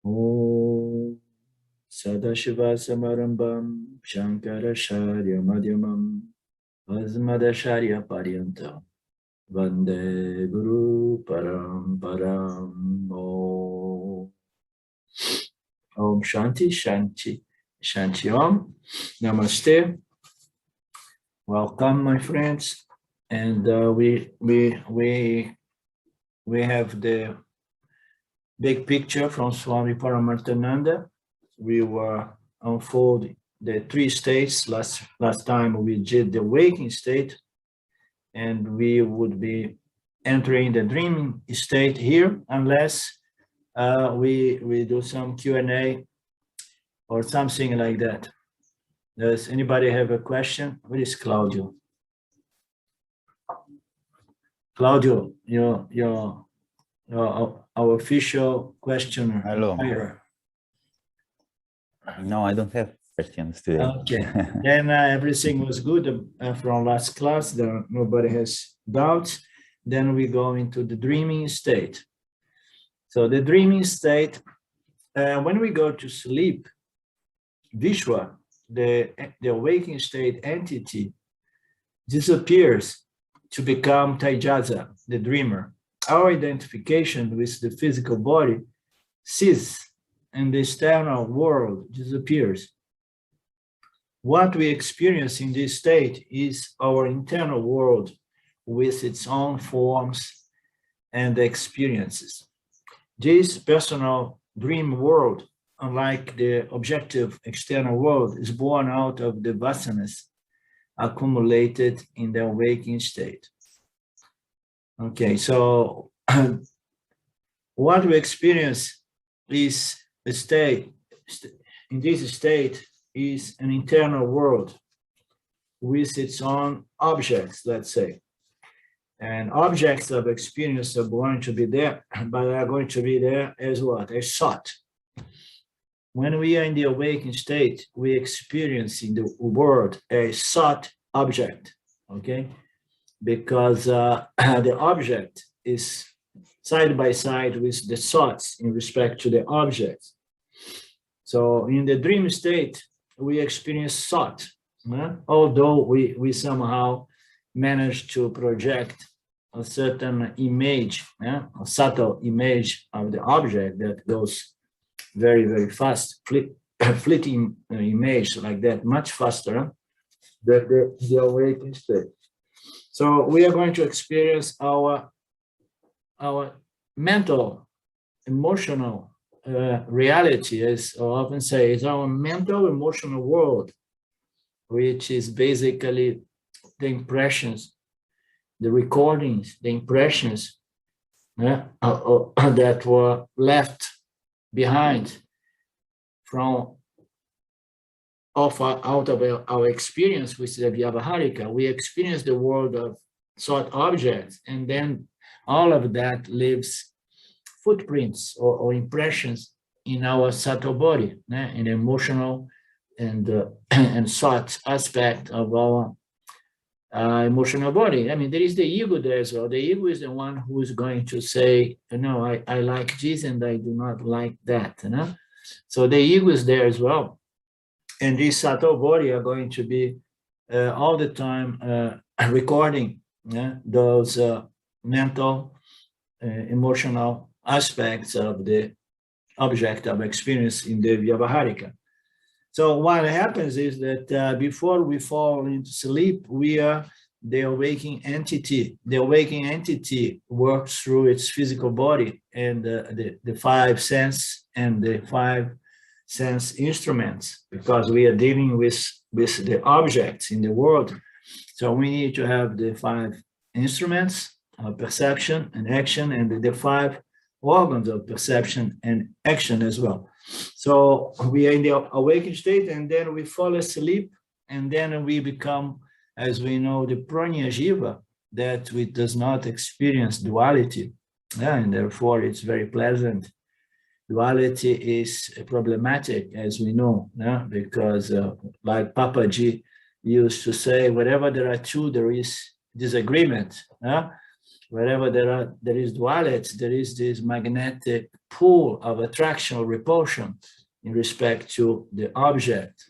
Om Sadashiva Samarambam Shankaracharya Madhyamam Asmadacharya Paryantam Vande Guru Paramparam. Om Shanti Shanti Shanti Om. Namaste. Welcome, my friends. And we have the big picture from Swami Paramarthananda. We were unfolding the three states. Last time we did the waking state, and we would be entering the dreaming state here, unless we do some Q&A or something like that. Does anybody have a question? Where is Claudio? Claudio, our official questioner. Hello. No, I don't have questions today. Okay. Then everything was good from last class. There, nobody has doubts. Then we go into the dreaming state. So the dreaming state, when we go to sleep, Vishwa, the awakening state entity, disappears to become Taijasa, the dreamer. Our identification with the physical body ceases and the external world disappears. What we experience in this state is our internal world with its own forms and experiences. This personal dream world, unlike the objective external world, is born out of the vasanas accumulated in the awakening state. Okay, so what we experience is a state, in this state is an internal world with its own objects, let's say. And objects of experience are going to be there, but are going to be there as what? As thought. When we are in the awakened state, we experience in the world a thought object, okay? Because the object is side by side with the thoughts in respect to the objects. So in the dream state, we experience thought, although we somehow manage to project a certain image, a subtle image of the object that goes very, very fast, fleeting image like that, much faster than the awakened state. So we are going to experience our mental, emotional reality, as I often say, is our mental, emotional world, which is basically the impressions, the recordings, the impressions that were left behind from out of our experience with the Vyavaharika. We experience the world of thought objects, and then all of that leaves footprints or impressions in our subtle body, in the emotional and thought aspect of our emotional body. I mean, there is the ego there as well. The ego is the one who is going to say, no, I like this and I do not like that. So the ego is there as well. And this subtle body are going to be all the time recording those mental, emotional aspects of the object of experience in the Vyavaharika. So what happens is that before we fall into sleep, we are the awakening entity. The awakening entity works through its physical body and the five sense and the five sense instruments, because we are dealing with the objects in the world. So we need to have the five instruments of perception and action, and the five organs of perception and action as well. So we are in the awakened state, and then we fall asleep, and then we become, as we know, the pranya jiva, that we does not experience duality, and therefore it's very pleasant. Duality is problematic, as we know, because like Papaji used to say, wherever there are two, there is disagreement. Wherever there is duality, there is this magnetic pull of attraction or repulsion in respect to the object,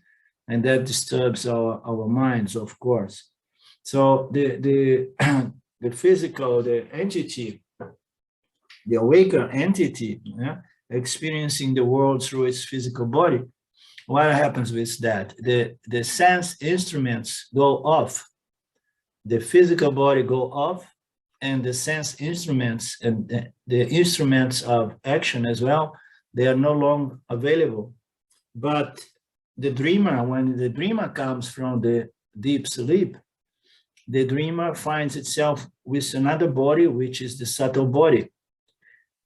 and that disturbs our minds, of course. So the the physical, the entity, the awakened entity, yeah, experiencing the world through its physical body. What happens with that? The sense instruments go off, the physical body go off, and the sense instruments and the instruments of action as well, they are no longer available. But the dreamer, when the dreamer comes from the deep sleep, the dreamer finds itself with another body, which is the subtle body.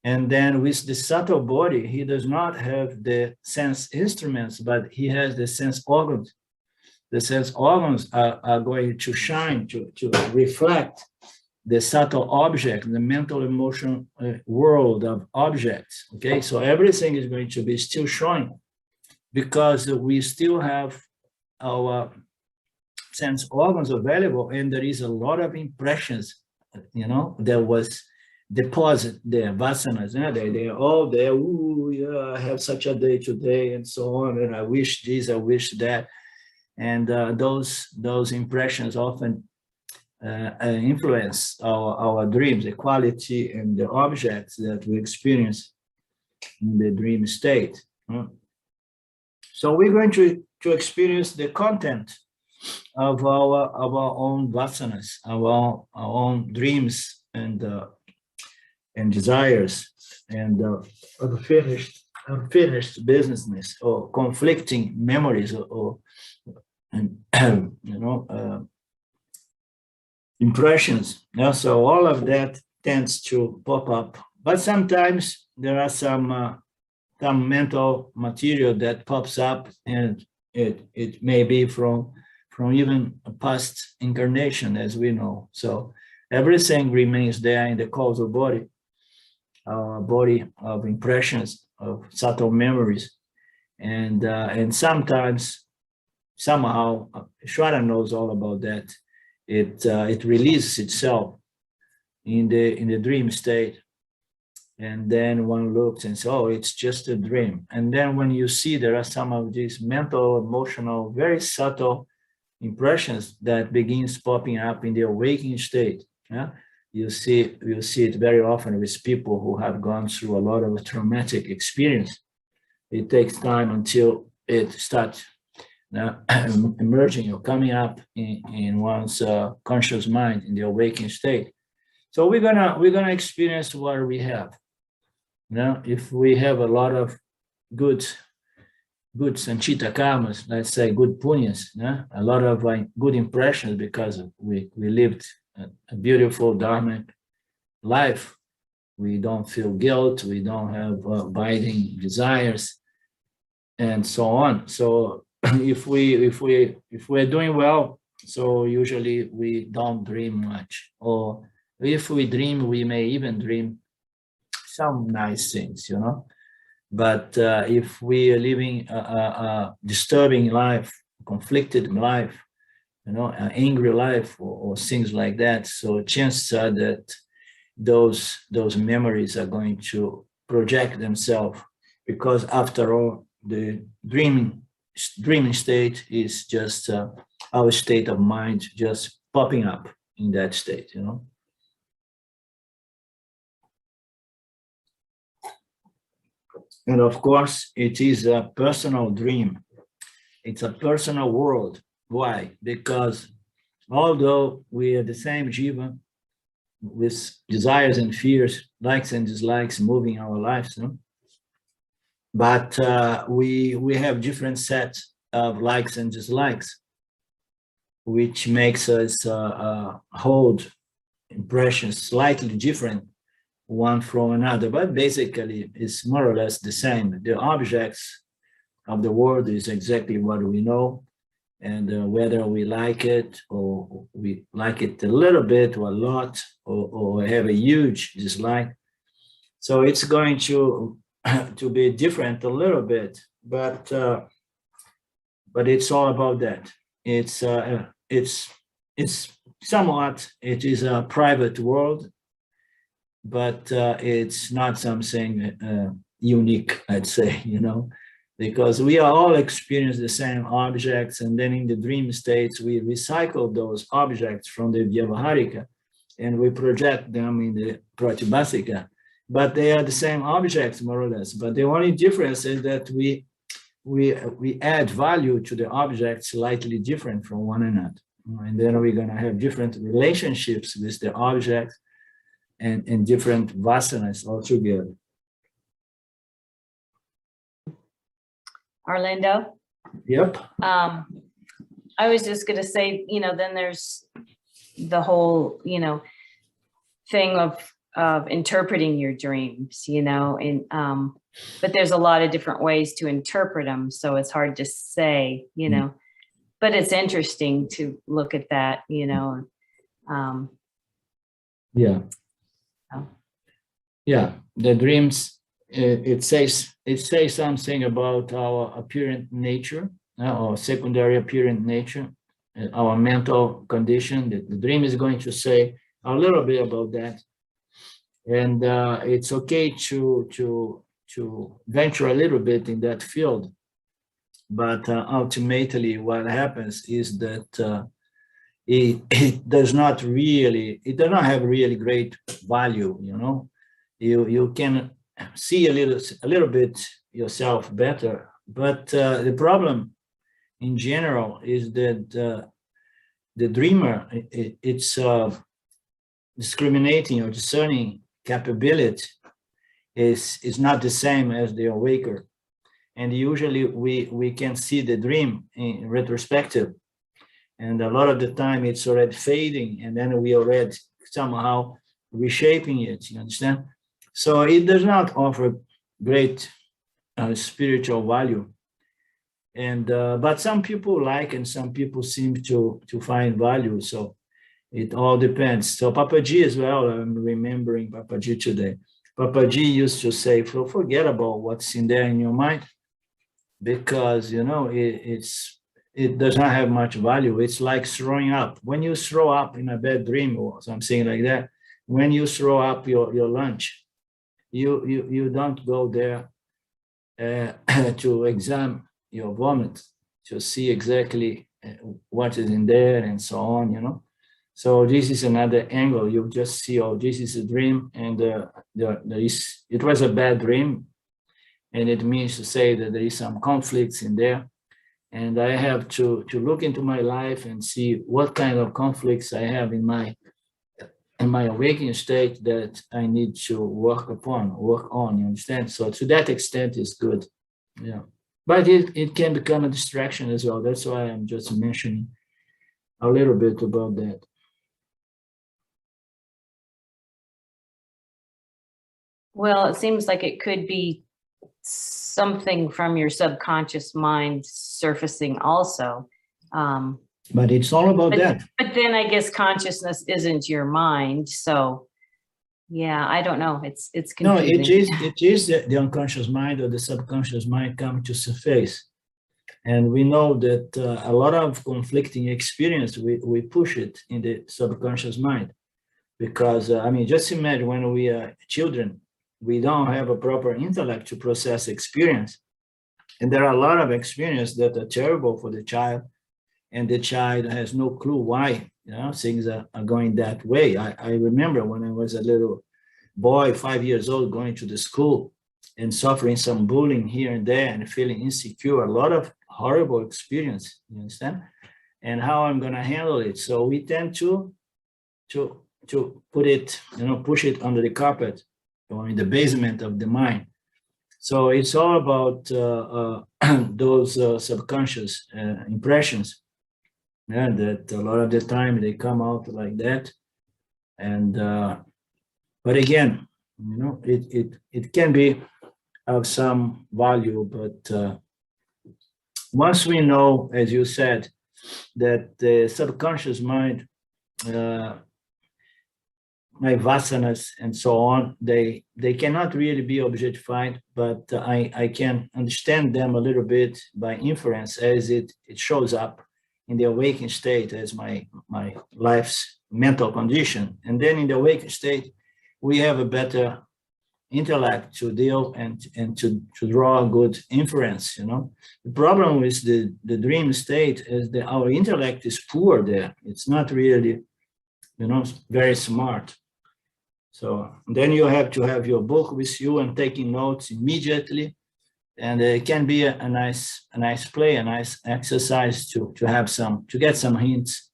And then with the subtle body, he does not have the sense instruments, but he has the sense organs. The sense organs are going to shine, to reflect the subtle object, the mental emotion world of objects. Okay, so everything is going to be still showing because we still have our sense organs available, and there is a lot of impressions, that was deposit there, vasanas, they are all there. Ooh, yeah, I have such a day today, and so on, and I wish this, I wish that. And those impressions often influence our dreams, the quality and the objects that we experience in the dream state. So we're going to experience the content of our own vasanas, our own dreams and desires, and unfinished business, or conflicting memories, or impressions. So all of that tends to pop up, but sometimes there are some mental material that pops up, and it may be from even a past incarnation, as we know. So everything remains there in the causal body, our body of impressions, of subtle memories, and sometimes, somehow, Shwara knows all about that. It releases itself in the dream state, and then one looks and says, "Oh, it's just a dream." And then when you see there are some of these mental, emotional, very subtle impressions that begins popping up in the awakening state. Yeah, you see it very often with people who have gone through a lot of traumatic experience. It takes time until it starts emerging or coming up in one's conscious mind in the awakening state. So we're gonna experience what we have. If we have a lot of good sanchita karmas, let's say good punyas, a lot of good impressions because we lived a beautiful dharmic life. We don't feel guilt, we don't have abiding desires, and so on. So if we're doing well, so usually we don't dream much, or if we dream, we may even dream some nice things, But if we are living a disturbing life, conflicted life, an angry life, or things like that, so chances are that those memories are going to project themselves, because after all, the dreaming state is just our state of mind just popping up in that state, And of course, it is a personal dream. It's a personal world. Why? Because although we are the same jiva with desires and fears, likes and dislikes moving our lives, but we have different sets of likes and dislikes, which makes us hold impressions slightly different one from another, but basically it's more or less the same. The objects of the world is exactly what we know, and whether we like it or we like it a little bit or a lot, or have a huge dislike. So it's going to be different a little bit, but it's all about that. It's somewhat, it is a private world, but it's not something unique, I'd say, because we are all experience the same objects, and then in the dream states, we recycle those objects from the Vyavaharika, and we project them in the Pratibhasika. But they are the same objects, more or less. But the only difference is that we add value to the objects slightly different from one another. And then we're going to have different relationships with the objects and different vasanas altogether. Orlando? Yep. I was just going to say, then there's the whole, thing of interpreting your dreams, and but there's a lot of different ways to interpret them, so it's hard to say, but it's interesting to look at that, Yeah. Oh. Yeah, the dreams, it says something about our apparent nature, or secondary apparent nature, our mental condition. The dream is going to say a little bit about that. And it's okay to venture a little bit in that field. But ultimately what happens is that it does not have really great value, You can see a little bit yourself better. But the problem in general is that the dreamer, it's discriminating or discerning capability is not the same as the awaker. And usually we can see the dream in retrospective. And a lot of the time it's already fading, and then we already somehow reshaping it, you understand? So it does not offer great spiritual value. And but some people like, and some people seem to find value. So it all depends. So Papaji as well, I'm remembering Papaji today. Papaji used to say, forget about what's in there in your mind, because it does not have much value. It's like throwing up. When you throw up in a bad dream or something like that, when you throw up your lunch, you don't go there to examine your vomit, to see exactly what is in there and so on, So this is another angle. You just see, oh, this is a dream, and it was a bad dream, and it means to say that there is some conflicts in there, and I have to look into my life and see what kind of conflicts I have in my awakening state that I need to work on, you understand? So to that extent, it's good, yeah. But it can become a distraction as well. That's why I'm just mentioning a little bit about that. Well, it seems like it could be something from your subconscious mind surfacing also. But it's all about that. But then I guess consciousness isn't your mind. So yeah, I don't know. It's confusing. No, it is the unconscious mind or the subconscious mind coming to surface. And we know that a lot of conflicting experience, we push it in the subconscious mind. Because, just imagine when we are children, we don't have a proper intellect to process experience. And there are a lot of experiences that are terrible for the child, and the child has no clue why things are going that way. I remember when I was a little boy, 5 years old, going to the school and suffering some bullying here and there and feeling insecure, a lot of horrible experience, you understand? And how I'm going to handle it. So we tend to put it, push it under the carpet or in the basement of the mind. So it's all about those subconscious impressions. Yeah, that a lot of the time they come out like that. And but again, it can be of some value, but once we know, as you said, that the subconscious mind, my vasanas and so on, they cannot really be objectified, but I can understand them a little bit by inference as it shows up in the awakened state as my life's mental condition. And then in the awakened state, we have a better intellect to deal and to draw a good inference, you know. The problem with the dream state is that our intellect is poor there. It's not really, you know, very smart. So then you have to have your book with you and taking notes immediately. And it can be a nice play, a nice exercise to have some, to get some hints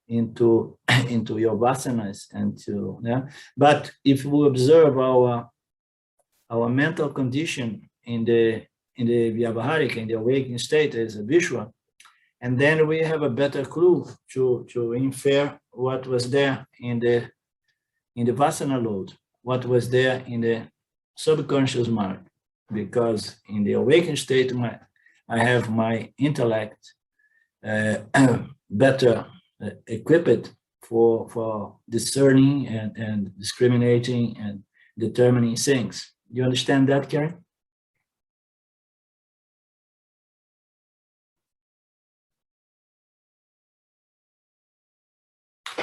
into your vasanas and to, yeah. But if we observe our mental condition in the Vyavaharika, in the awakening state as a visual, and then we have a better clue to infer what was there in the Vasana load, what was there in the subconscious mind, because in the awakened state, I have my intellect better equipped for discerning and discriminating and determining things. You understand that, Karen?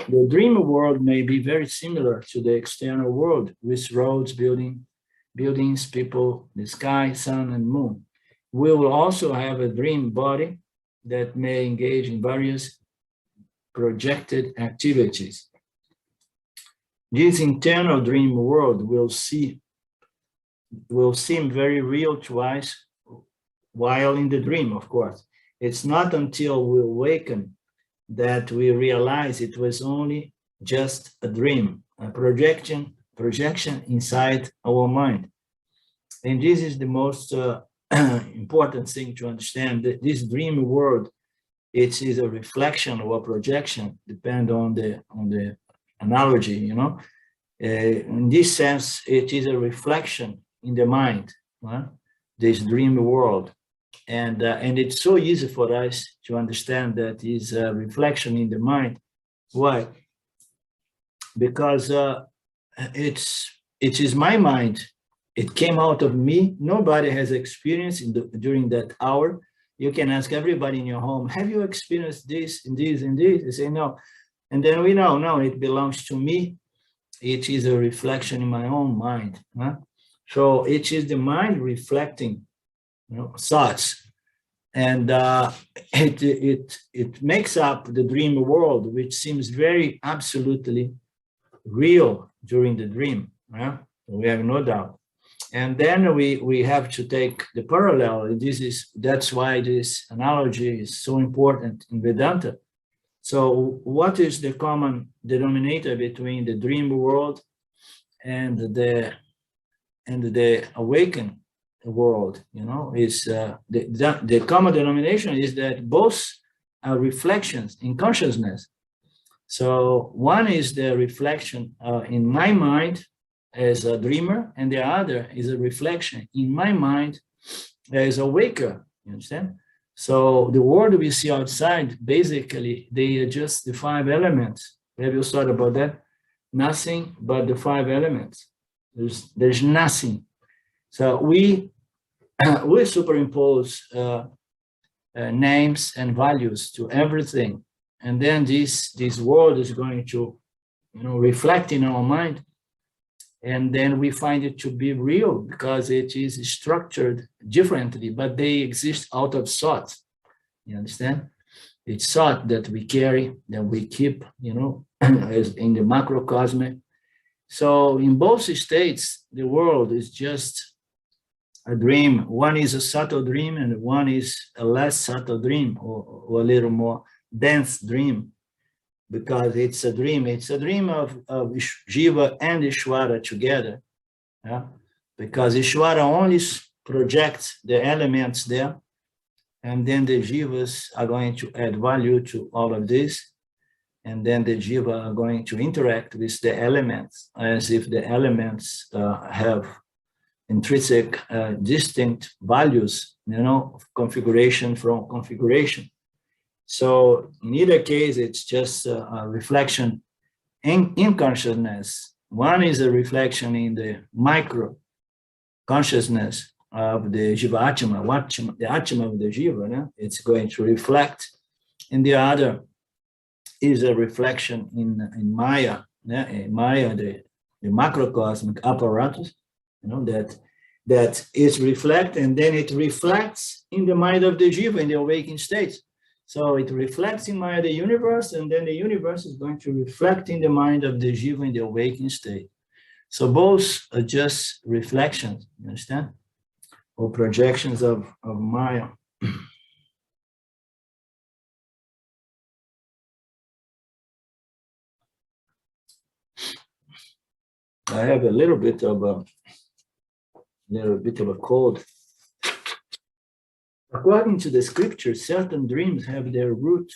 The dream world may be very similar to the external world, with roads, buildings, people, the sky, sun, and moon. We will also have a dream body that may engage in various projected activities. This internal dream world will seem very real to us while in the dream, of course. It's not until we awaken that we realize it was only just a dream, a projection inside our mind. And this is the most important thing to understand, that this dream world, it is a reflection or a projection, depend on the analogy, you know. In this sense, it is a reflection in the mind, this dream world. And it's so easy for us to understand that is a reflection in the mind. Why? Because it is my mind. It came out of me. Nobody has experienced during that hour. You can ask everybody in your home, have you experienced this and this and this? They say no. And then we know, no, it belongs to me. It is a reflection in my own mind. So it is the mind reflecting, you know, thoughts, and it makes up the dream world, which seems very absolutely real during the dream. We have no doubt. And then we have to take the parallel. That's why this analogy is so important in Vedanta. So what is the common denominator between the dream world and the awakened world? You know, is the common denomination is that both are reflections in consciousness. So one is the reflection in my mind as a dreamer, and the other is a reflection in my mind as a waker. You understand? So the world we see outside, basically, they are just the 5 elements. Have you thought about that? Nothing but the 5 elements. There's nothing. So we superimpose names and values to everything, and then this world is going to, you know, reflect in our mind, and then we find it to be real because it is structured differently, but they exist out of thought. You understand? It's thought that we carry, that we keep, you know, as in the macrocosmic. So in both states, the world is just a dream. One is a subtle dream, and one is a less subtle dream, or a little more dense dream, because it's a dream. It's a dream of Jiva and Ishvara together, because Ishvara only projects the elements there, and then the Jivas are going to add value to all of this, and then the Jiva are going to interact with the elements as if the elements have intrinsic, distinct values, you know, configuration from configuration. So in either case, it's just a reflection in consciousness. One is a reflection in the micro consciousness of the Jiva Atma, the Atma of the Jiva. It's going to reflect. And the other is a reflection in Maya. In Maya, the macrocosmic apparatus, that is reflect, and then it reflects in the mind of the jiva in the awakened state. So it reflects in mind the universe, and then the universe is going to reflect in the mind of the jiva in the awakened state. So both are just reflections, you understand? Or projections of Maya. I have a little bit of a cold. According to the scripture, certain dreams have their root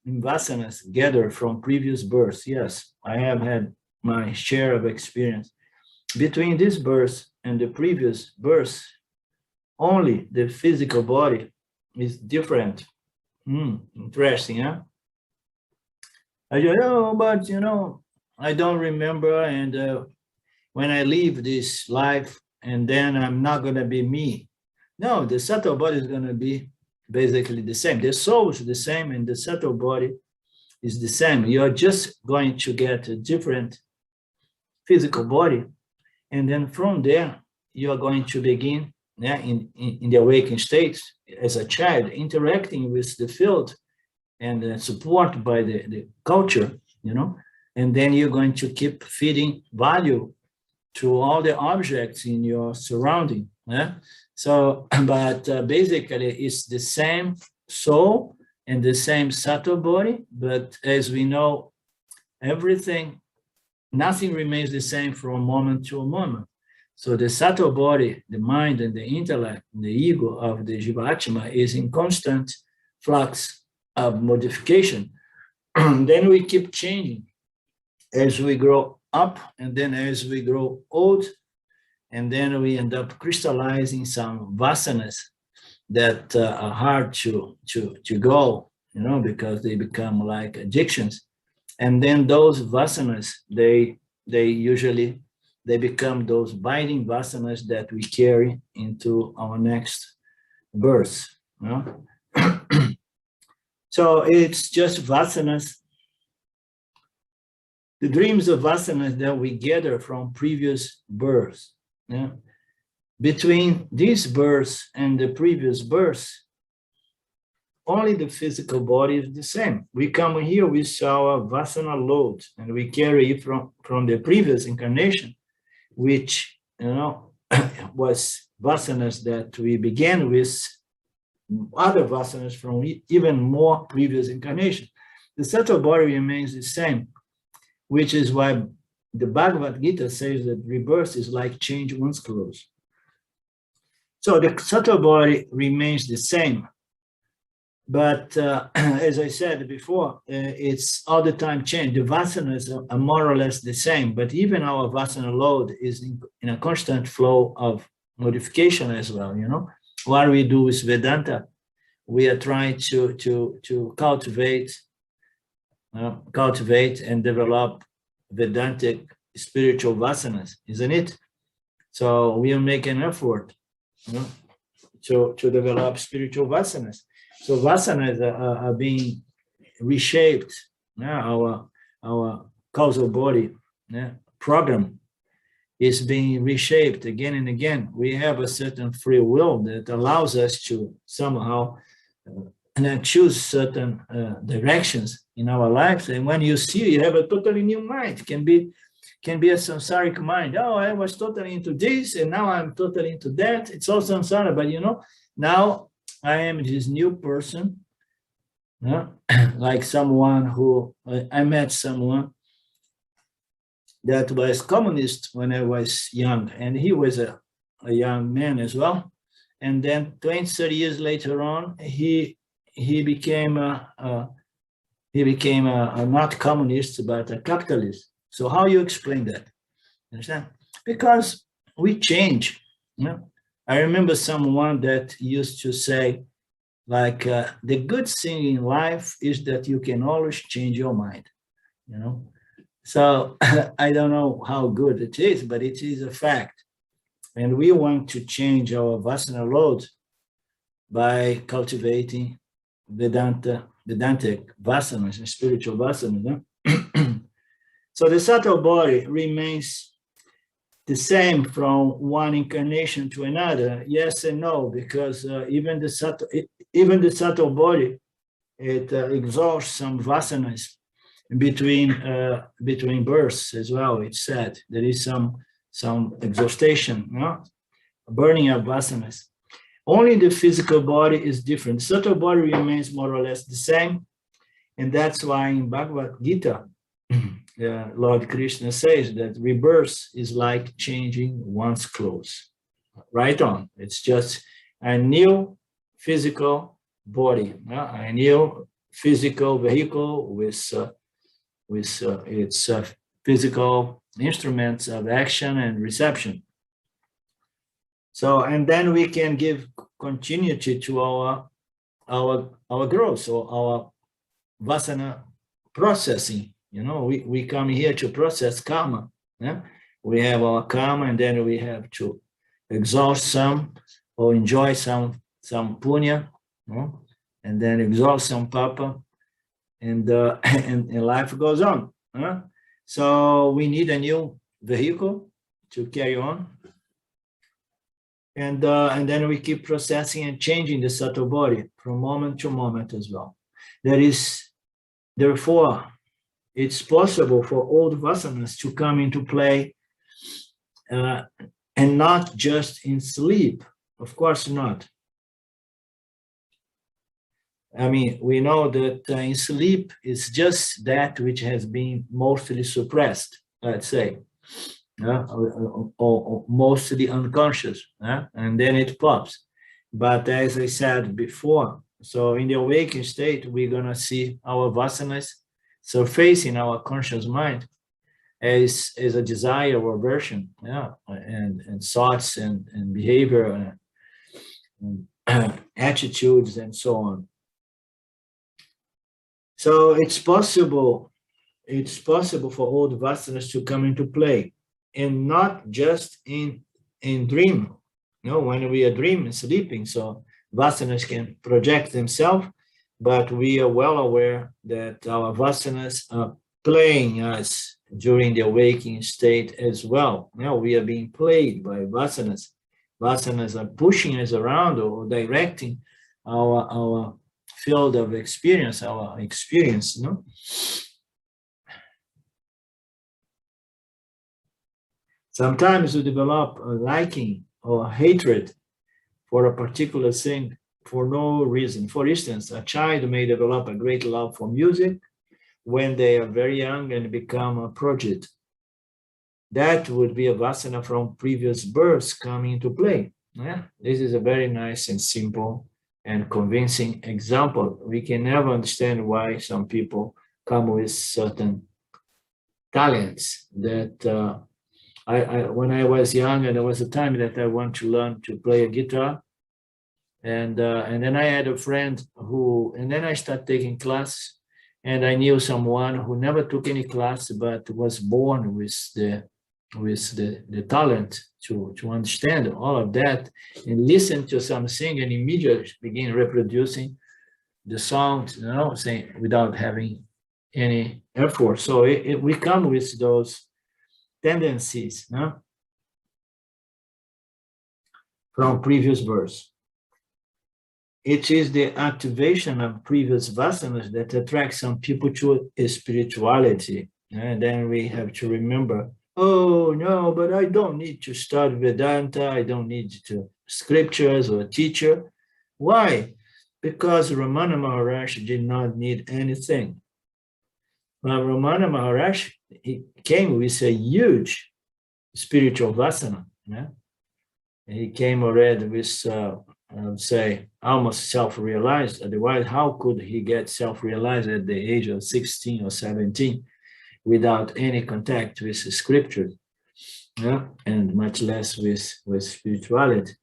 in vasanas gathered from previous births. Yes, I have had my share of experience. Between this birth and the previous birth, only the physical body is different. Interesting, huh? I go, oh, but I don't remember, and when I leave this life, and then I'm not going to be me. No, the subtle body is going to be basically the same. The soul is the same, and the subtle body is the same. You're just going to get a different physical body, and then from there, you are going to begin in the awakened state as a child, interacting with the field and supported by the culture, and then you're going to keep feeding value to all the objects in your surrounding. So, but basically it's the same soul and the same subtle body, but as we know, nothing remains the same from moment to moment. So the subtle body, the mind and the intellect, the ego of the Jivatma is in constant flux of modification. Then we keep changing as we grow up, and then as we grow old, and then we end up crystallizing some vasanas that are hard to go, because they become like addictions. And then those vasanas, they become those binding vasanas that we carry into our next birth. So it's just vasanas. The dreams of vasanas that we gather from previous births. Between these births and the previous births, only the physical body is the same. We come here with our vasana load, and we carry it from the previous incarnation, which was vasanas that we began with, other vasanas from even more previous incarnation. The subtle body remains the same, which is why the Bhagavad Gita says that rebirth is like change one's clothes. So the subtle body remains the same, but as I said before, it's all the time change. The vasanas are more or less the same, but even our vasana load is in a constant flow of modification as well. What we do with Vedanta, we are trying to cultivate and develop Vedantic spiritual vasanas, isn't it? So we are making an effort to develop spiritual vasanas. So vasanas are being reshaped. Our causal body program is being reshaped again and again. We have a certain free will that allows us to somehow choose certain directions in our lives. And when you see, you have a totally new mind. It can be a samsaric mind. Oh, I was totally into this, and now I'm totally into that. It's all samsara, but now I am this new person. Like someone who, I met someone that was communist when I was young, and he was a young man as well. And then 20, 30 years later on, he became a not communist, but a capitalist. So how you explain that? Understand? Because we change. I remember someone that used to say, like, the good thing in life is that you can always change your mind. So I don't know how good it is, but it is a fact. And we want to change our vasana load by cultivating Vedantic vasanas and spiritual vasanas. So the subtle body remains the same from one incarnation to another. Yes and no, because even the subtle body, it exhausts some vasanas between births as well. It's said there is some exhaustion, no? Burning of vasanas. Only the physical body is different. The subtle body remains more or less the same, and that's why in Bhagavad Gita, Lord Krishna says that rebirth is like changing one's clothes. Right on. It's just a new physical body, a new physical vehicle with its physical instruments of action and reception. So, and then we can give continuity to our growth, so our vasana processing. You know, we come here to process karma. Yeah? We have our karma, and then we have to exhaust some or enjoy some punya, you know? And then exhaust some papa, and life goes on. So we need a new vehicle to carry on. And then we keep processing and changing the subtle body from moment to moment as well. Therefore, it's possible for old vasanas to come into play, and not just in sleep. Of course not. I mean, we know that in sleep is just that which has been mostly suppressed, let's say, or mostly unconscious, and then it pops. But as I said before, so in the awakened state, we're going to see our vasanas surfacing our conscious mind as a desire or aversion, and thoughts and behavior and attitudes and so on. So it's possible for all the vasanas to come into play, and not just in dream. When we are dreaming, sleeping, so vasanas can project themselves, but we are well aware that our vasanas are playing us during the awakening state as well. We are being played by vasanas. Vasanas are pushing us around or directing our field of experience, our experience, Sometimes we develop a liking or hatred for a particular thing for no reason. For instance, a child may develop a great love for music when they are very young and become a prodigy. That would be a vasana from previous births coming into play. This is a very nice and simple and convincing example. We can never understand why some people come with certain talents that when I was young, and there was a time that I wanted to learn to play a guitar, and then I had a friend and then I started taking class, and I knew someone who never took any class but was born with the talent to understand all of that and listen to something and immediately begin reproducing the sound, saying without having any effort. So we come with those tendencies, from previous births. It is the activation of previous vasanas that attracts some people to spirituality. And then we have to remember, oh no, but I don't need to study Vedanta. I don't need scriptures or a teacher. Why? Because Ramana Maharaj did not need anything. But Ramana Maharaj, he came with a huge spiritual vasana. He came already with, I would say, almost self-realized. Otherwise, how could he get self-realized at the age of 16 or 17 without any contact with the scripture, and much less with spirituality?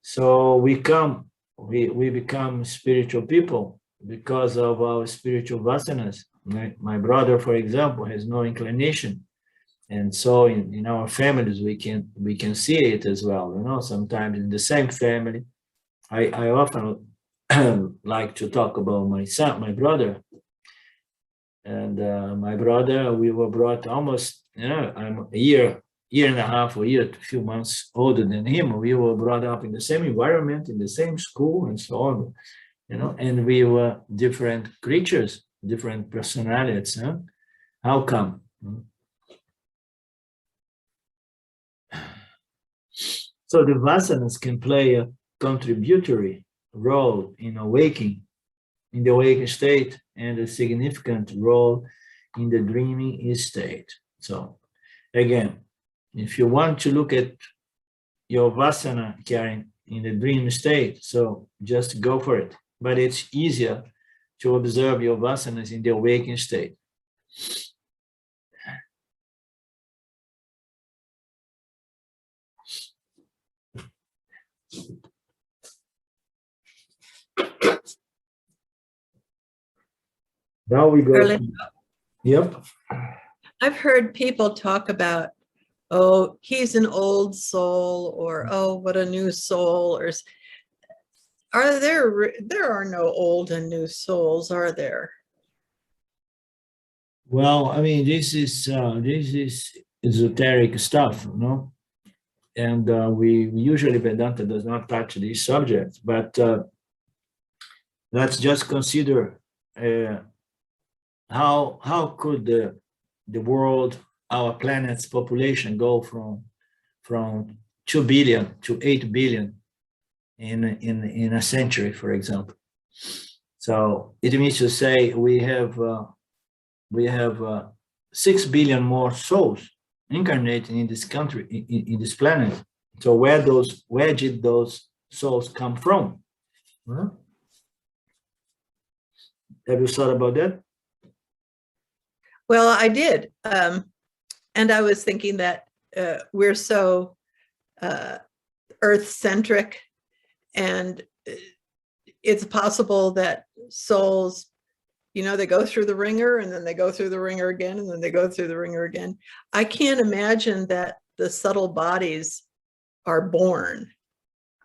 So we become spiritual people because of our spiritual vasanas. My brother, for example, has no inclination, and so in our families we can see it as well. Sometimes in the same family, I often like to talk about my son, my brother. And my brother, we were brought almost, I'm a year and a half, a few months older than him. We were brought up in the same environment, in the same school, and so on. And we were different creatures, different personalities. Huh? How come? So the vasanas can play a contributory role in awakening, in the awakened state, and a significant role in the dreaming state. So again, if you want to look at your vasana, Karen, in the dream state, so just go for it. But it's easier to observe your vasanas in the awakened state. Now we go. Erlen, Yep. I've heard people talk about, oh, he's an old soul, or oh, what a new soul, or there are no old and new souls, are there? Well, I mean, this is esoteric stuff, and we usually Vedanta does not touch these subjects, but let's just consider how could the world, our planet's population, go from 2 billion to 8 billion in a century, for example. So it means to say we have 6 billion more souls incarnating in this country, in this planet. So where did those souls come from? Huh? Have you thought about that? Well, I did. And I was thinking that we're so earth-centric, and it's possible that souls, they go through the ringer, and then they go through the ringer again, and then they go through the ringer again. I can't imagine that the subtle bodies are born.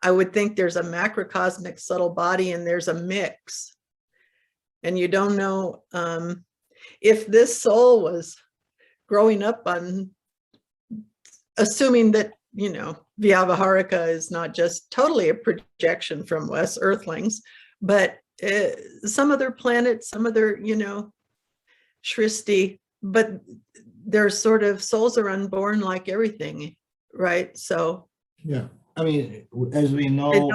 I would think there's a macrocosmic subtle body and there's a mix. And you don't know if this soul was growing up on, assuming that, Vyavaharika is not just totally a projection from us earthlings, but some other planet, some other, Shristi, but their sort of souls are unborn like everything, right? So yeah, I mean, as we know,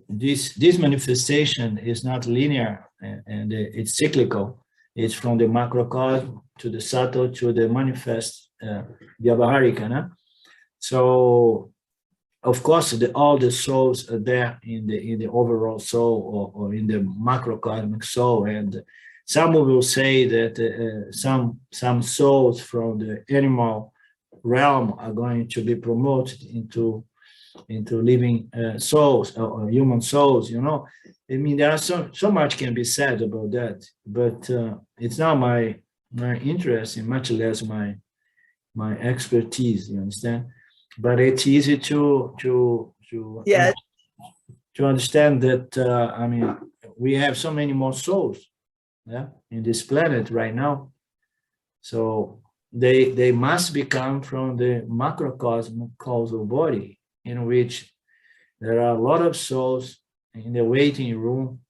this manifestation is not linear, and it's cyclical. It's from the macrocosm to the subtle to the manifest Vyavaharika. No? So, of course, all the souls are there in the overall soul, or in the macrocosmic soul, and some will say that some souls from the animal realm are going to be promoted into living souls, or human souls. I mean, there are so much can be said about that, but it's not my interest, and much less my expertise. You understand? But it's easy to understand that. I mean, we have so many more souls, in this planet right now. So they must become from the macrocosm causal body, in which there are a lot of souls in the waiting room,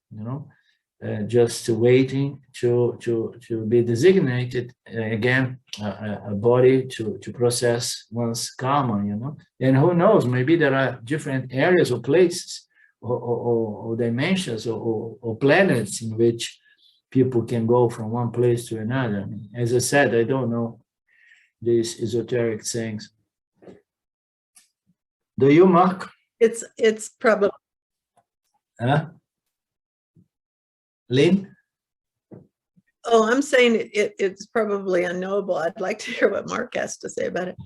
just waiting to be designated again, a body to process one's karma, and who knows, maybe there are different areas or places or dimensions or planets in which people can go from one place to another. I mean, as I said, I don't know these esoteric things. Do you, Mark? it's probably. Huh? Lynn? Oh, I'm saying it's probably unknowable. I'd like to hear what Mark has to say about it.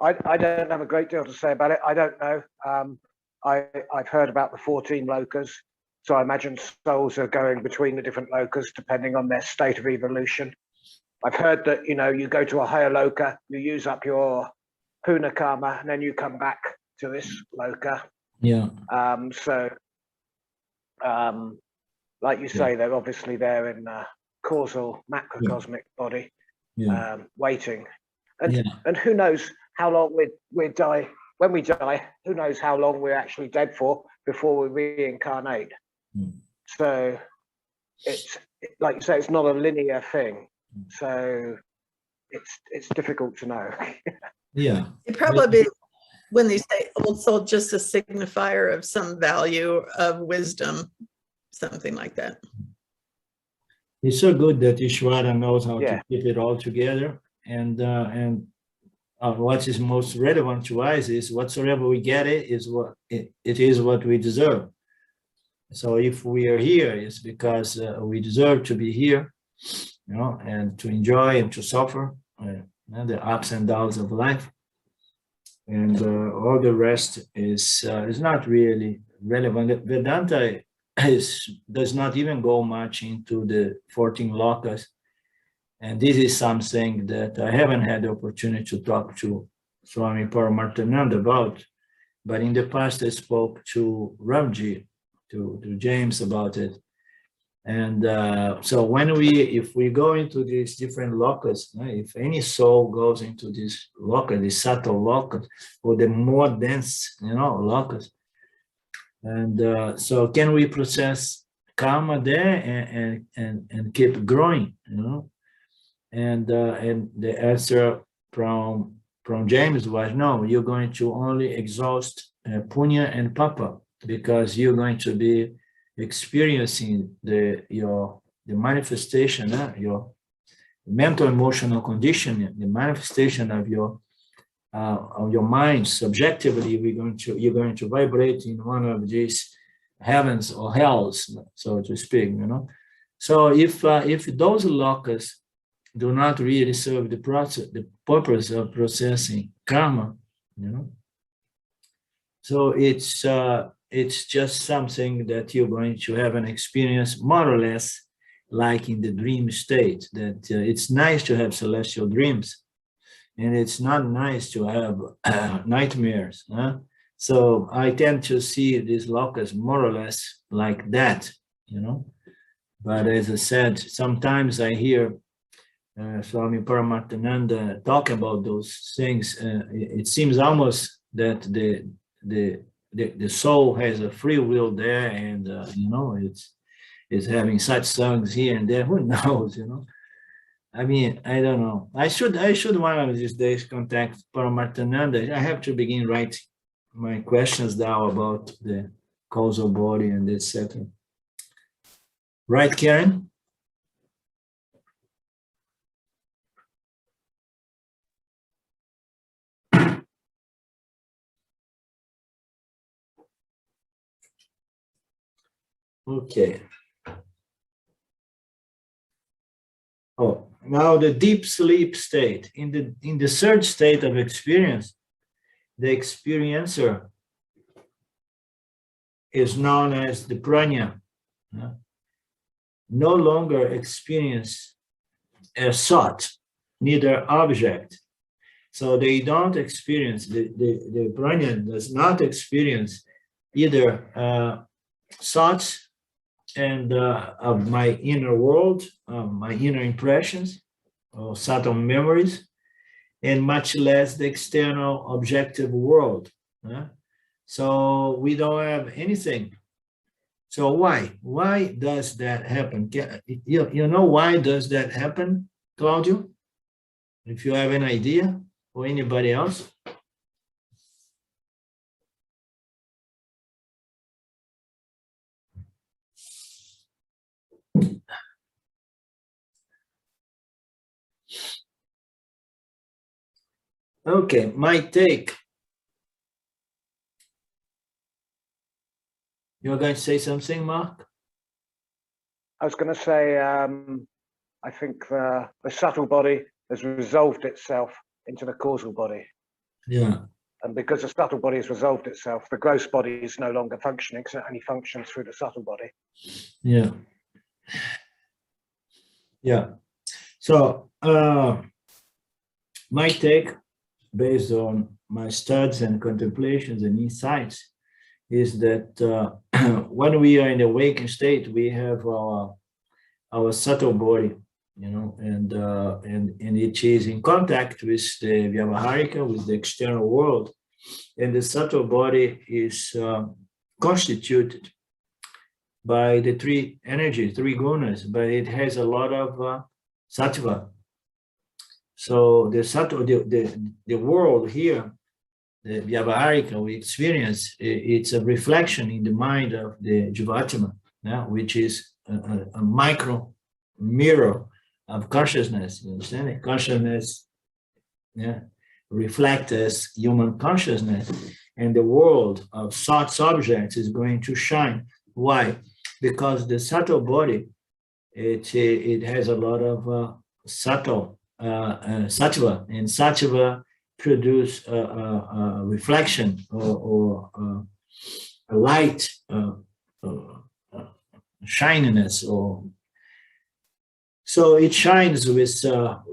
I don't have a great deal to say about it. I don't know. I've heard about the 14 lokas, so I imagine souls are going between the different lokas depending on their state of evolution. I've heard that, you go to a higher loka, you use up your puna karma, and then you come back to this loka. Yeah. Like you say, they're obviously there in causal macrocosmic body, Yeah. waiting. Yeah. And who knows how long we die. When we die, who knows how long we're actually dead for before we reincarnate. So it's like you say, it's not a linear thing. So it's difficult to know. Yeah. It probably, when they say old soul, just a signifier of some value of wisdom, something like that. It's so good that Ishvara knows how Yeah. to keep it all together. And what is most relevant to us is whatsoever we get it is what it is what we deserve. So if we are here, it's because we deserve to be here, you know, and to enjoy and to suffer the ups and downs of life. And all the rest is not really relevant. Vedanta does not even go much into the 14 lokas. And this is something that I haven't had the opportunity to talk to Swami Paramarthananda about, but in the past I spoke to Ramji, to James about it. And so if we go into these different lokas, if any soul goes into this loka, the subtle lokas, or the more dense, lokas, and so can we process karma there and keep growing, And the answer from James was no. You're going to only exhaust punya and papa because you're going to be experiencing the manifestation, your mental emotional condition, the manifestation of your mind subjectively. You're going to vibrate in one of these heavens or hells, so to speak. So if those lokas do not really serve the purpose of processing karma, so it's just something that you're going to have an experience more or less like in the dream state, that it's nice to have celestial dreams and it's not nice to have nightmares. So I tend to see these lokas more or less like that, But as I said, sometimes I hear Swami Paramarthananda talk about those things. It seems almost that the soul has a free will there, and it's having satsangs here and there. Who knows, I mean, I don't know. I should one of these days contact Paramarthananda. I have to begin writing my questions now about the causal body and etc. Right, Karen? Okay. Oh, now the deep sleep state. In the third state of experience, the experiencer is known as the prajna. No longer experience as thought, neither object. So they don't experience, the prajna does not experience either thoughts and of my inner world, my inner impressions, or subtle memories, and much less the external objective world. So we don't have anything. So why? Why does that happen? You know why does that happen, Claudio? If you have an idea, or anybody else? Okay, my take. You're going to say something, Mark? I was going to say, I think the subtle body has resolved itself into the causal body. Yeah. And because the subtle body has resolved itself, the gross body is no longer functioning, because it only functions through the subtle body. Yeah. Yeah. So my take, based on my studies and contemplations and insights, is that when we are in the awakened state, we have our our subtle body, you know, and it is in contact with the Vyavaharika, with the external world, and the subtle body is constituted by the three energies, three gunas, but it has a lot of sattva. So the sattva, the world here, the Vyavaharika we experience, it's a reflection in the mind of the Jivatma, yeah, which is a micro mirror of consciousness. You understand it? Consciousness, yeah, reflects as human consciousness, and the world of thoughts objects is going to shine. Why? Because the subtle body, it has a lot of subtle sattva, and sattva produce a reflection or a light, shininess, or so it shines with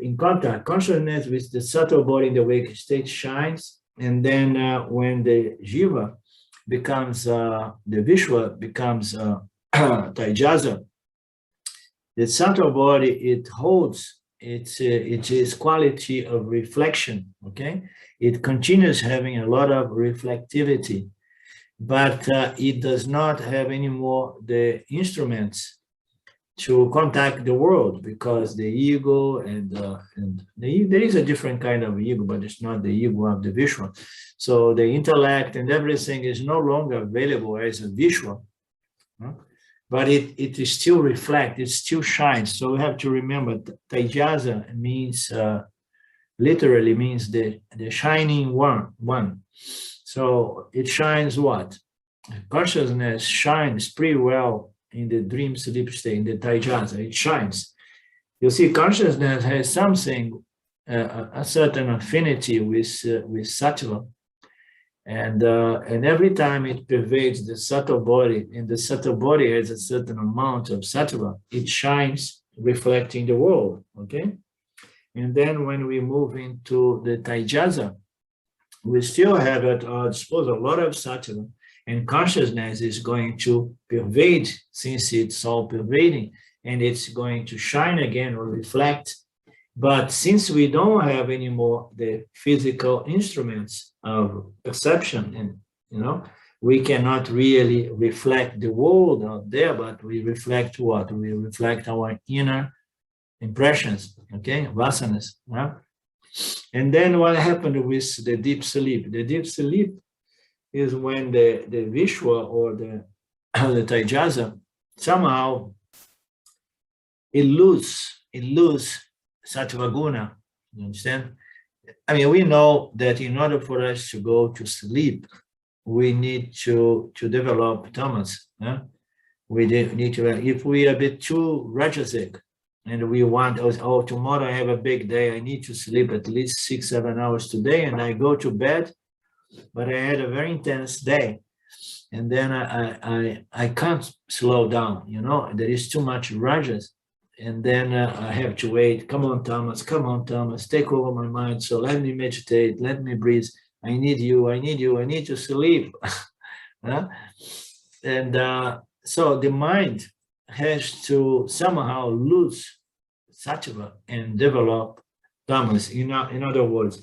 in contact consciousness with the subtle body in the awake state shines, and then when the jiva becomes the Vishwa becomes Taijasa, the subtle body, it holds its quality of reflection, okay? It continues having a lot of reflectivity, but it does not have anymore the instruments to contact the world, because the ego there is a different kind of ego, but it's not the ego of the Vishwa. So the intellect and everything is no longer available as a Vishwa, but it is still reflect, it still shines. So we have to remember Taijasa means literally means the shining one. So it shines what? Consciousness shines pretty well in the dream sleep state, in the Taijasa, it shines. You see, consciousness has something, a certain affinity with sattva, and every time it pervades the subtle body, and the subtle body has a certain amount of sattva, it shines, reflecting the world. Okay, and then when we move into the Taijasa, we still have at our disposal a lot of sattva, and consciousness is going to pervade, since it's all pervading, and it's going to shine again or reflect. But since we don't have anymore the physical instruments of perception, and you know, we cannot really reflect the world out there, but we reflect what? We reflect our inner impressions, okay, vasanas. Yeah? And then what happened with the deep sleep? The deep sleep is when the Vishwa or the Taijasa somehow it lose Sattva guna. You understand? I mean, we know that in order for us to go to sleep, we need to develop tamas. Yeah? We need to, if we are a bit too rajasic and we want, oh, tomorrow I have a big day, I need to sleep at least 6-7 hours today, and I go to bed, but I had a very intense day, and then I can't slow down, you know, there is too much rajas. And then I have to wait. Come on, Thomas, take over my mind. So let me meditate, let me breathe. I need you, I need to sleep. And so the mind has to somehow lose sattva and develop tamas. In other words,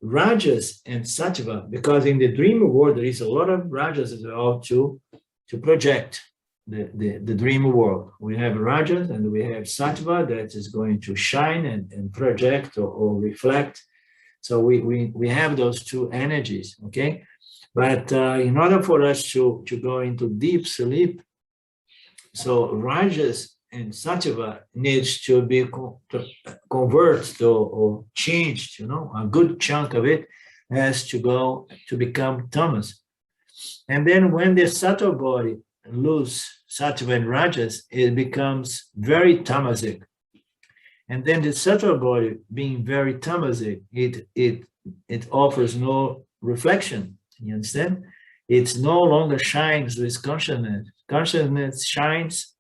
rajas and sattva, because in the dream world, there is a lot of rajas as well to project the dream world. We have rajas and we have sattva that is going to shine and project or reflect. So we have those two energies, okay? But in order for us to go into deep sleep, so rajas and sattva needs to be converted or changed, you know, a good chunk of it has to go to become tamas. And then when the subtle body lose sattva and rajas, it becomes very tamasic. And then the subtle body being very tamasic, it offers no reflection. You understand? It no longer shines with consciousness. Consciousness shines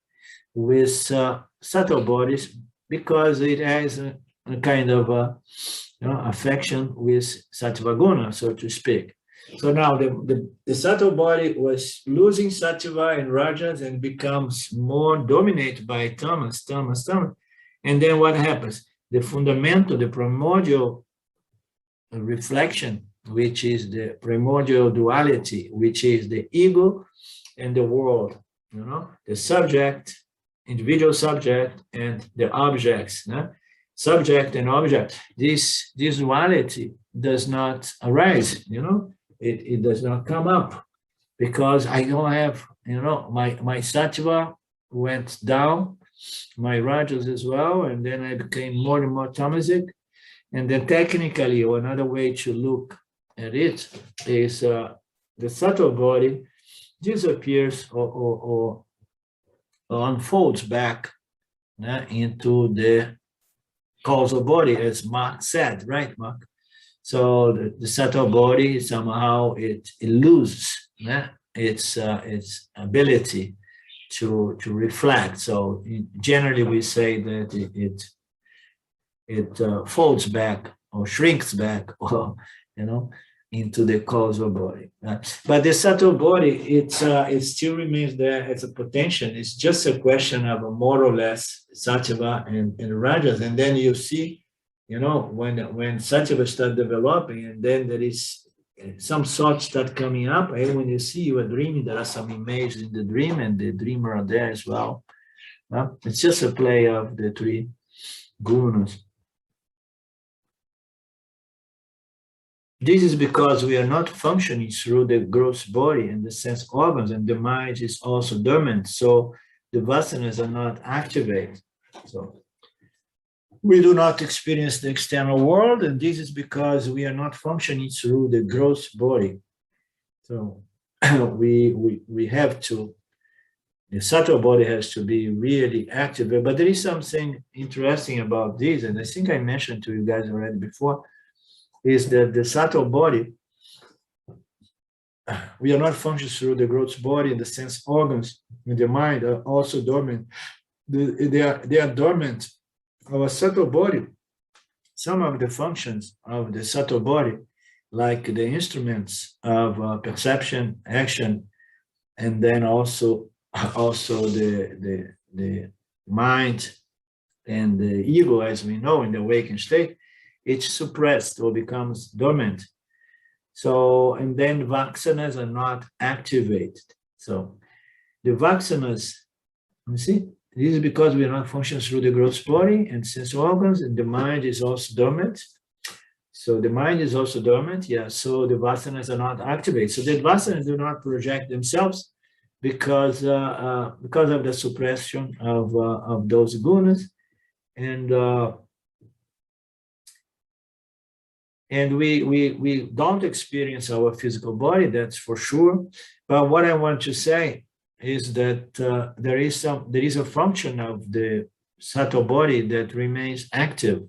with subtle bodies because it has a kind of affection with sattva guna, so to speak. So now the subtle body was losing sattva and rajas and becomes more dominated by tamas. And then what happens? The fundamental, the primordial reflection, which is the primordial duality, which is the ego and the world, the subject, individual subject, and the objects, subject and object. This duality does not arise, it does not come up because I don't have, my sattva went down, my rajas as well, and then I became more and more tamasic. And then technically, another way to look at it is the subtle body disappears or unfolds back into the causal body, as Mark said, right, Mark? So the subtle body somehow it loses its ability to reflect. So generally, we say that it folds back or shrinks back, or into the causal body. But the subtle body, it still remains there as a potential. It's just a question of a more or less sattva and rajas. And then you see, when sattva start developing, and then there is some thoughts start coming up. And when you see you are dreaming, there are some images in the dream, and the dreamer are there as well. It's just a play of the three gunas. This is because we are not functioning through the gross body and the sense organs, and the mind is also dormant. So the vasanas are not activated. So we do not experience the external world, and this is because we are not functioning through the gross body. So we have to, the subtle body has to be really activated. But there is something interesting about this, and I think I mentioned to you guys already before, is that the subtle body, we are not functioning through the gross body, and the sense organs in the mind are also dormant. They are dormant. Our subtle body, some of the functions of the subtle body, like the instruments of perception, action, and then also the mind and the ego, as we know in the awakened state, it's suppressed or becomes dormant. So, and then vasanas are not activated. So the vasanas, you see, this is because we are not functioning through the gross body and sense organs, and the mind is also dormant. So the mind is also dormant, yeah. So the vasanas are not activated. So the vasanas do not project themselves because of the suppression of those gunas, and we don't experience our physical body, that's for sure. But what I want to say is that there is a function of the subtle body that remains active.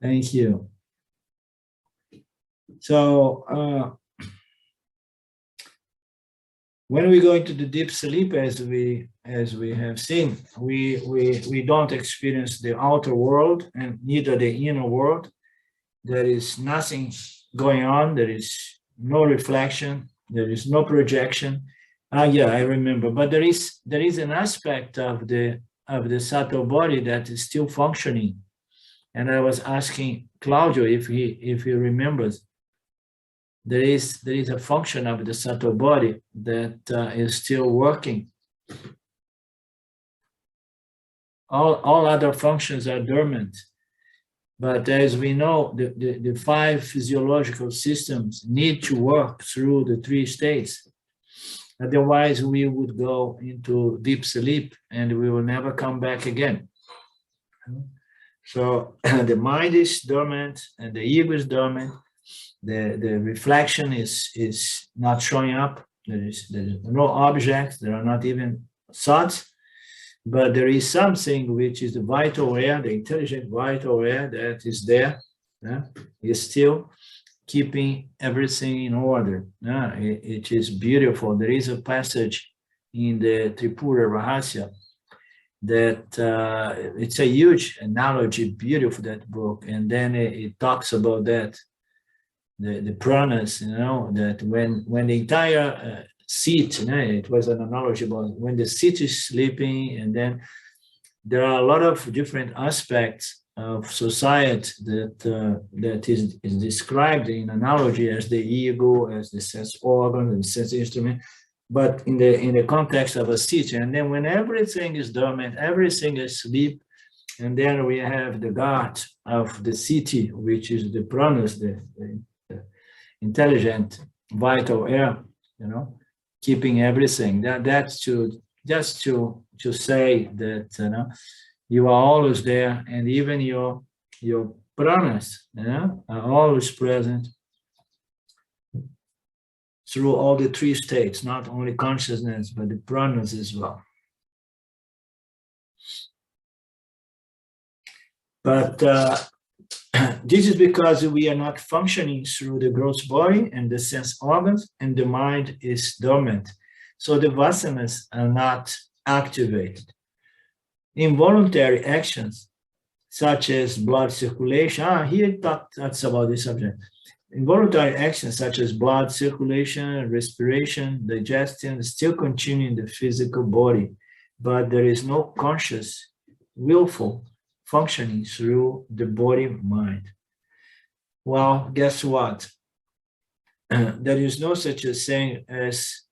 Thank you. So when we go into the deep sleep, as we have seen, we don't experience the outer world and neither the inner world. There is nothing going on. There is no reflection. There is no projection. Yeah, I remember. But there is an aspect of the subtle body that is still functioning. And I was asking Claudio if he remembers. There is a function of the subtle body that is still working. All other functions are dormant. But as we know, the 5 physiological systems need to work through the 3 states. Otherwise, we would go into deep sleep and we will never come back again. So the mind is dormant and the ego is dormant. The reflection is not showing up. There is no objects. There are not even thoughts. But there is something which is the vital air, the intelligent vital air that is there, is still keeping everything in order. It is beautiful. There is a passage in the Tripura Rahasya it's a huge analogy, beautiful, that book. And then it talks about that, the pranas, that when the entire seat, it was an analogy about when the seat is sleeping, and then there are a lot of different aspects of society that is described in analogy as the ego, as the sense organ, and sense instrument, but in the context of a seat. And then when everything is dormant, everything is asleep, and then we have the guard of the city, which is the pranas, the intelligent, vital air, keeping everything. That's just to say that you are always there, and even your pranas are always present through all the three states, not only consciousness, but the pranas as well. But this is because we are not functioning through the gross body and the sense organs, and the mind is dormant. So the vasanas are not activated. Involuntary actions, such as blood circulation, here talks about this subject. Involuntary actions such as blood circulation, respiration, digestion still continue in the physical body, but there is no conscious, willful functioning through the body-mind. Well, guess what? There is no such a thing as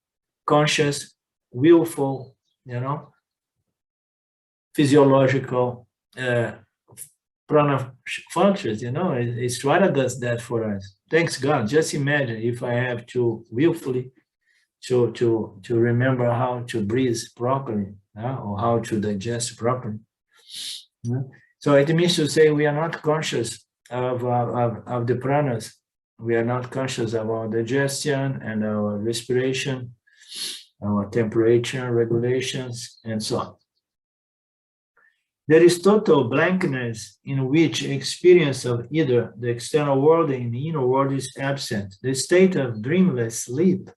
conscious, willful, physiological prana functions. Ishvara does that for us. Thanks God. Just imagine if I have to willfully to remember how to breathe properly, or how to digest properly. So it means to say we are not conscious of the pranas. We are not conscious of our digestion and our respiration, our temperature regulations, and so on. There is total blankness in which experience of either the external world and the inner world is absent. The state of dreamless sleep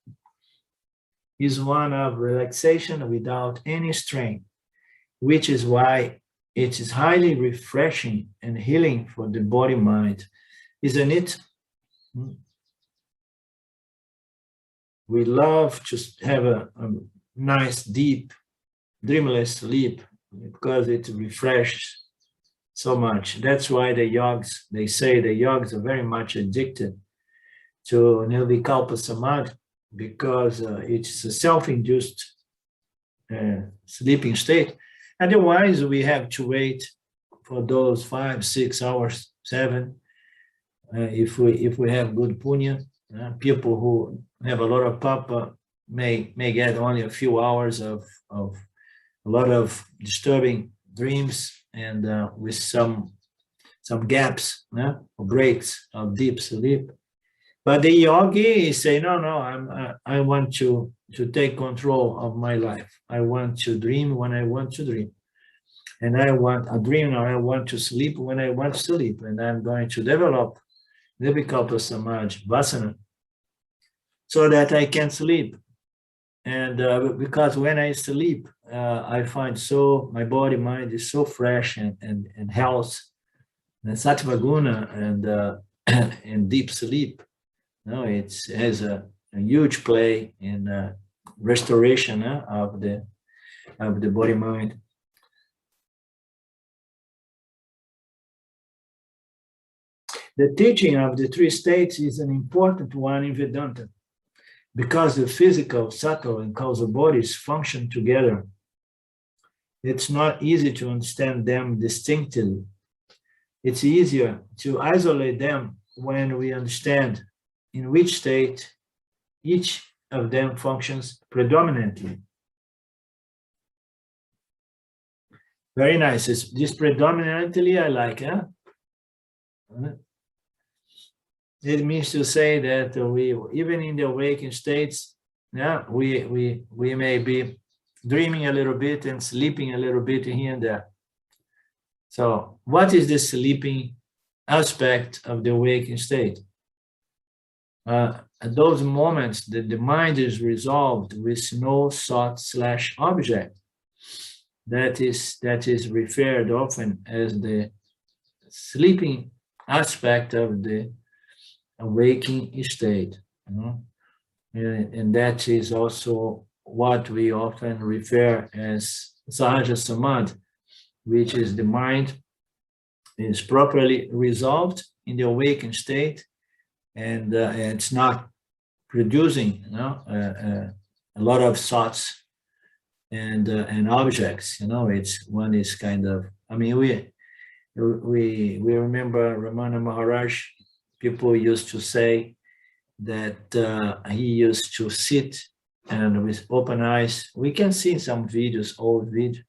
is one of relaxation without any strain, which is why it is highly refreshing and healing for the body-mind. Isn't it? We love to have a nice, deep, dreamless sleep because it refreshes so much. That's why they say the yogis are very much addicted to Nirvikalpa Samadhi, because it's a self-induced sleeping state. Otherwise, we have to wait for those 5, 6 hours, 7, if we have good punya. People who have a lot of papa may get only a few hours of a lot of disturbing dreams, and with some gaps or breaks of deep sleep. But the yogi say, no, I want to take control of my life. I want to dream when I want to dream. And I want a dream, or I want to sleep when I want to sleep. And I'm going to develop Nirvikalpa Samadhi, Vasana, so that I can sleep. And because when I sleep, I find my body, mind is so fresh and health, and sattva guna and deep sleep. It has a huge play in restoration of the body mind. The teaching of the 3 states is an important one in Vedanta, because the physical, subtle, and causal bodies function together. It's not easy to understand them distinctly. It's easier to isolate them when we understand in which state each of them functions predominantly. Very nice. This predominantly I like, huh? It means to say that we, even in the awakened states, we may be dreaming a little bit and sleeping a little bit here and there. So what is the sleeping aspect of the awakened state? At those moments that the mind is resolved with no thought/object. that is referred often as the sleeping aspect of the awakening state, you know? And that is also what we often refer as Sahaja Samadhi, which is the mind is properly resolved in the awakened state, and it's not producing, you know, a lot of thoughts and objects. You know, it's one is kind of. I mean, we remember Ramana Maharaj. People used to say that he used to sit and with open eyes. We can see some videos, old video,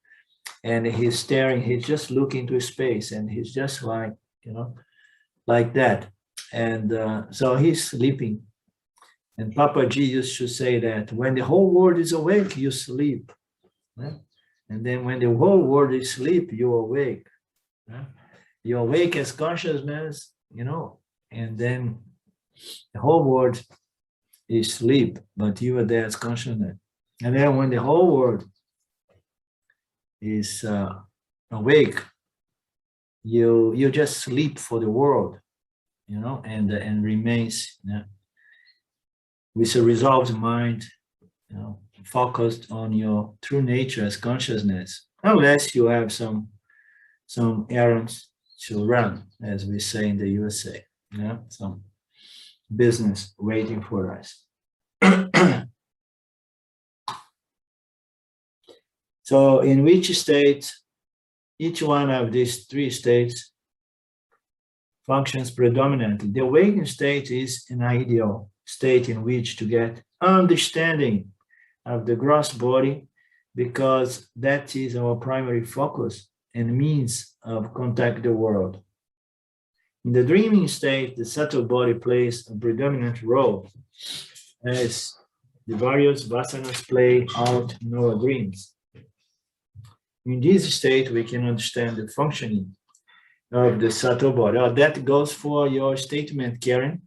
and he's staring. He's just looking into space, and he's just like, you know, like that. And so he's sleeping. And Papaji used to say that when the whole world is awake, you sleep. Yeah? And then when the whole world is asleep, you awake. Yeah? You awake as consciousness, you know, and then the whole world is asleep, but you are there as consciousness. And then when the whole world is awake, you just sleep for the world, you know, and remains, yeah, with a resolved mind, you know, focused on your true nature as consciousness, unless you have some errands to run, as we say in the USA, yeah, some business waiting for us. So in which state, each one of these three states functions predominantly. The awakened state is an ideal state in which to get understanding of the gross body, because that is our primary focus and means of contact the world. In the dreaming state, the subtle body plays a predominant role as the various vasanas play out in our dreams. In this state, we can understand the functioning of the subtle body. Oh, that goes for your statement, Karen.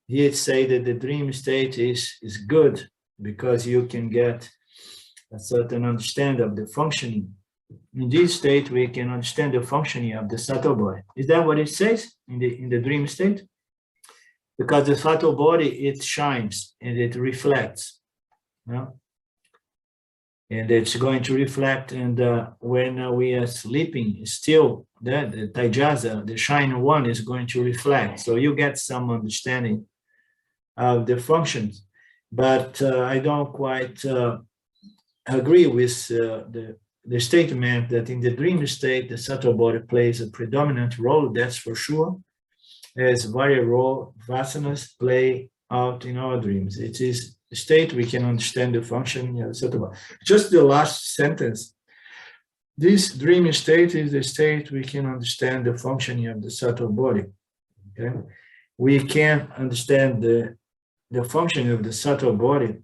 Here say that the dream state is good because you can get a certain understanding of the functioning. In this state, we can understand the functioning of the subtle body. Is that what it says in the dream state? Because the subtle body, it shines and it reflects. You know? And it's going to reflect, and when we are sleeping, still the Taijasa, the shine one, is going to reflect. So you get some understanding of the functions, but I don't quite agree with the statement that in the dream state, the subtle body plays a predominant role, that's for sure, as various role vasanas play out in our dreams. It is a state we can understand the functioning of the subtle body. Just the last sentence. This dream state is the state we can understand the functioning of the subtle body. Okay? We can understand the functioning of the subtle body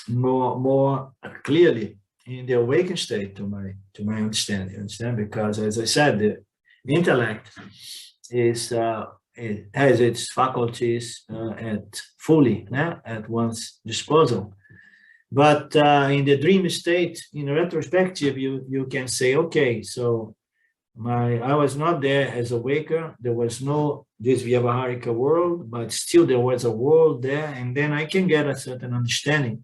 more clearly in the awakened state, to my understanding, because as I said, the intellect is it has its faculties at one's disposal. But in the dream state, in retrospective, you can say, okay, so I was not there as a waker. There was no this Vyavaharika world, but still there was a world there, and then I can get a certain understanding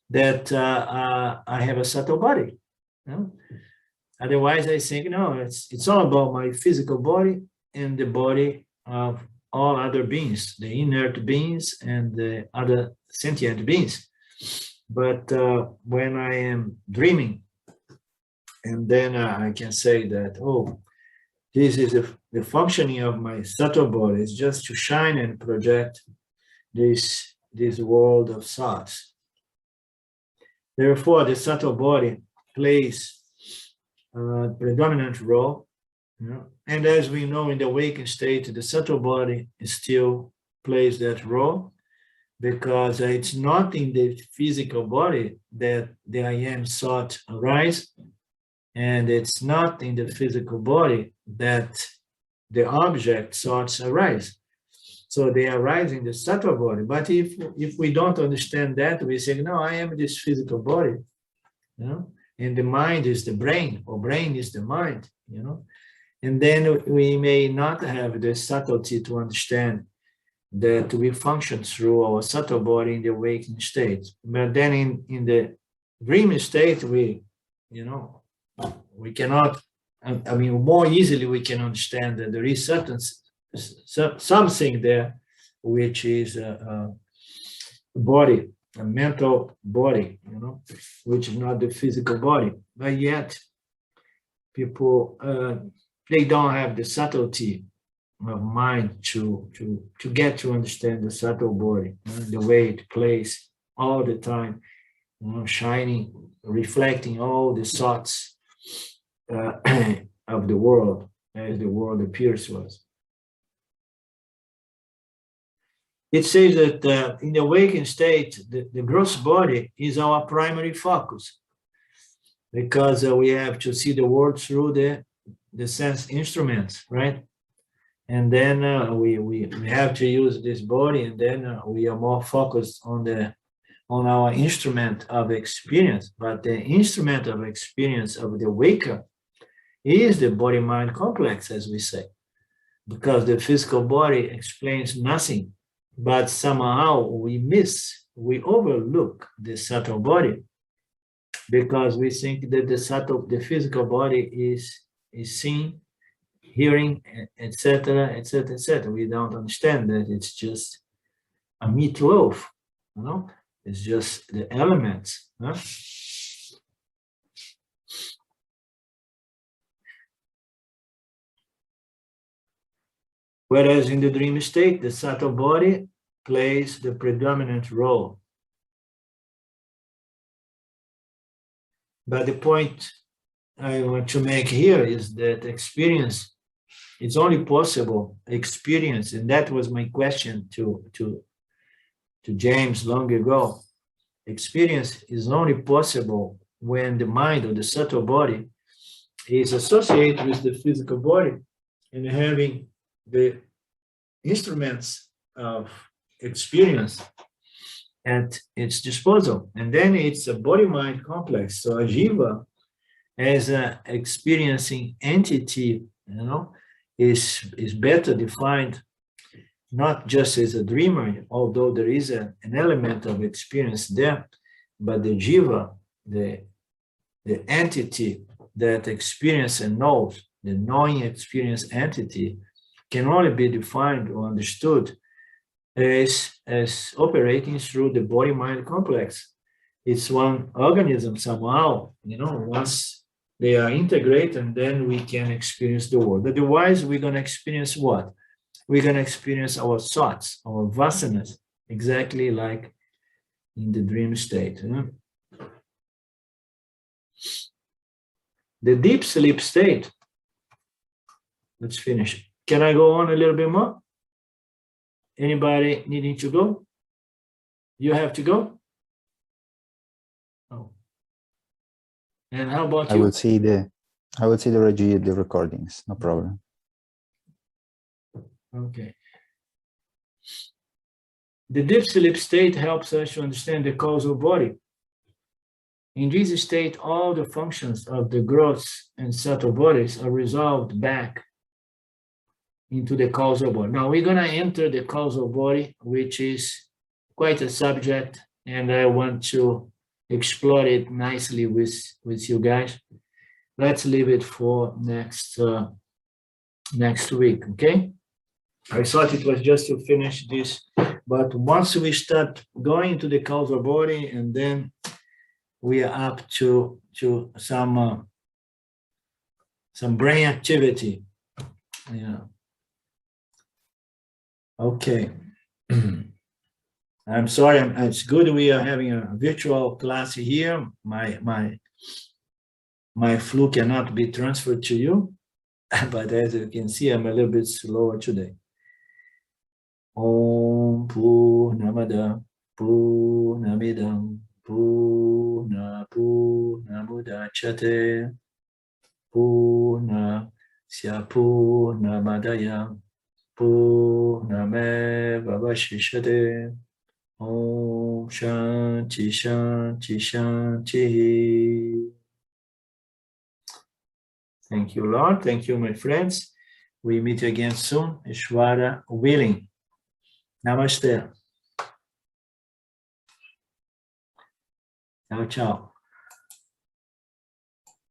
that I have a subtle body. You know? Otherwise, I think, no, it's all about my physical body and the body of all other beings, the inert beings and the other sentient beings. But when I am dreaming, and then I can say that, oh, this is the functioning of my subtle body, is just to shine and project this world of thoughts. Therefore, the subtle body plays a predominant role. You know? And as we know, in the awakened state, the subtle body still plays that role, because it's not in the physical body that the I am thought arise, and it's not in the physical body that the object thoughts arise. So they arise in the subtle body. But if we don't understand that, we say, no, I am this physical body. You know? and the mind is the brain, or brain is the mind, you know. And then we may not have the subtlety to understand that we function through our subtle body in the waking state. But then in the dreaming state, we cannot, I mean, more easily we can understand that there is something there, which is a body, a mental body, you know, which is not the physical body. But yet, people, they don't have the subtlety of mind to get to understand the subtle body, the way it plays all the time, you know, shining, reflecting all the thoughts of the world as the world appears to us. It says that in the awakened state, the gross body is our primary focus, because we have to see the world through the sense instruments, right? And then we have to use this body, and then we are more focused on our instrument of experience. But the instrument of experience of the waker is the body-mind complex, as we say, because the physical body explains nothing, but somehow we overlook the subtle body, because we think that the physical body is seen, hearing, etc., etc., etc. We don't understand that it's just a meatloaf, you know. It's just the elements. Huh? Whereas in the dream state, the subtle body plays the predominant role. But the point I want to make here is that experience, it's only possible experience, and that was my question to James long ago. Experience is only possible when the mind or the subtle body is associated with the physical body and having the instruments of experience at its disposal. And then it's a body-mind complex. So a jiva as an experiencing entity, you know, is better defined not just as a dreamer, although there is an element of experience there, but the jiva, the entity that experiences and knows, the knowing experience entity, can only be defined or understood as operating through the body-mind complex. It's one organism somehow, you know, once they are integrated, and then we can experience the world. Otherwise, we're going to experience what? We're going to experience our thoughts, our vasanas, exactly like in the dream state. You know? The deep sleep state, let's finish. Can I go on a little bit more? Anybody needing to go? You have to go? Oh. And how about you? I would see the recordings, no problem. Okay. The deep sleep state helps us to understand the causal body. In this state, all the functions of the gross and subtle bodies are resolved back into the causal body. Now we're going to enter the causal body, which is quite a subject, and I want to explore it nicely with you guys. Let's leave it for next week, okay? I thought it was just to finish this, but once we start going to the causal body, and then we are up to some brain activity, yeah. Okay. I'm sorry. It's good we are having a virtual class here. My flu cannot be transferred to you, but as you can see, I'm a little bit slower today. Om Purnamada Purnamidam Purnamudachyate Purnasya Purnamadaya Purnameva Vashishate. Om Shanti Shanti Shanti. Thank you, Lord. Thank you, my friends. We meet again soon, Ishvara willing. Namaste. Ciao, ciao.